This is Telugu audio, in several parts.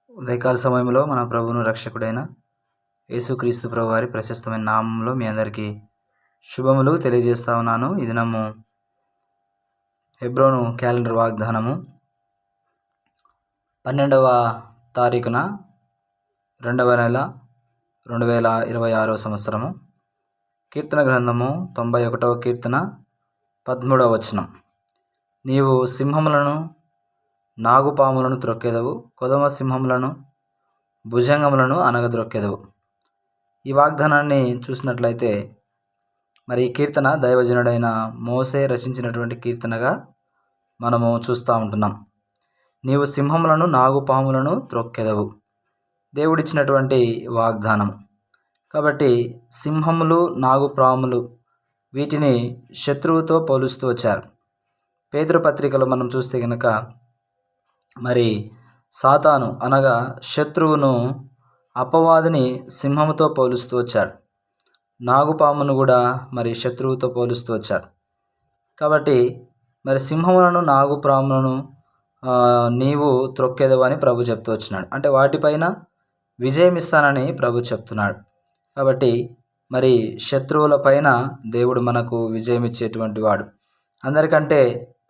ఉదయకాల సమయంలో మన ప్రభువును రక్షకుడైన యేసుక్రీస్తు ప్రభు వారి ప్రశస్తమైన నామంలో మీ అందరికీ శుభములు తెలియజేస్తా ఉన్నాను. ఈ దినము హెబ్రోను క్యాలెండర్ వాగ్దానము 12వ తారీఖున 2వ నెల 2026వ సంవత్సరము. కీర్తన గ్రంథము 91వ కీర్తన 13వ వచనం. నీవు సింహములను నాగుపాములను త్రొక్కెదవు, కొదమ సింహములను భుజంగములను అనగద్రొక్కెదవు. ఈ వాగ్దానాన్ని చూసినట్లయితే మరి ఈ కీర్తన దైవజనుడైన మోసే రచించినటువంటి కీర్తనగా మనము చూస్తూ ఉంటున్నాం. నీవు సింహములను నాగుపాములను త్రొక్కెదవు, దేవుడిచ్చినటువంటి వాగ్దానం. కాబట్టి సింహములు నాగుపాములు వీటిని శత్రువుతో పోలుస్తూ వచ్చారు. పేతురు పత్రికలో మనం చూస్తే కనుక మరి సాతాను అనగా శత్రువును అపవాదిని సింహముతో పోలుస్తూ వచ్చాడు. నాగుపామును కూడా మరి శత్రువుతో పోలుస్తూ వచ్చాడు. కాబట్టి మరి సింహములను నాగుపాములను నీవు త్రొక్కెదవు అని ప్రభు చెప్తూ వచ్చినాడు. అంటే వాటిపైన విజయం ఇస్తానని ప్రభు చెప్తున్నాడు. కాబట్టి మరి శత్రువుల పైన దేవుడు మనకు విజయం ఇచ్చేటువంటి వాడు. అందరికంటే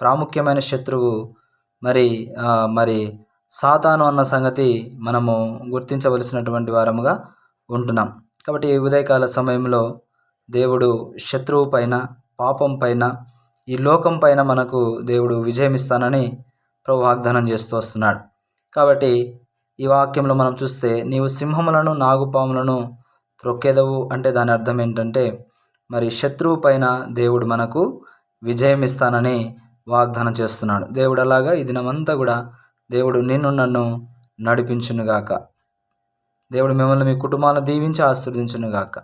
ప్రాముఖ్యమైన శత్రువు మరి సాతాను అన్న సంగతి మనము గుర్తించవలసినటువంటి వారముగా ఉంటున్నాం. కాబట్టి ఈ ఉదయకాల సమయంలో దేవుడు శత్రువు పైన, పాపం పైన, ఈ లోకం పైన మనకు దేవుడు విజయం ఇస్తానని ప్రభు వాగ్దానం చేస్తూ వస్తున్నాడు. కాబట్టి ఈ వాక్యంలో మనం చూస్తే నీవు సింహములను నాగుపాములను త్రొక్కెదవు అంటే దాని అర్థం ఏంటంటే మరి శత్రువు పైన దేవుడు మనకు విజయం ఇస్తానని వాగ్దానం చేస్తున్నాడు. దేవుడు అలాగా ఈ దినమంతా కూడా దేవుడు నిన్ను నన్ను నడిపించునుగాక. దేవుడు మిమ్మల్ని మీ కుటుంబాలను దీవించి ఆశీర్వదించునుగాక.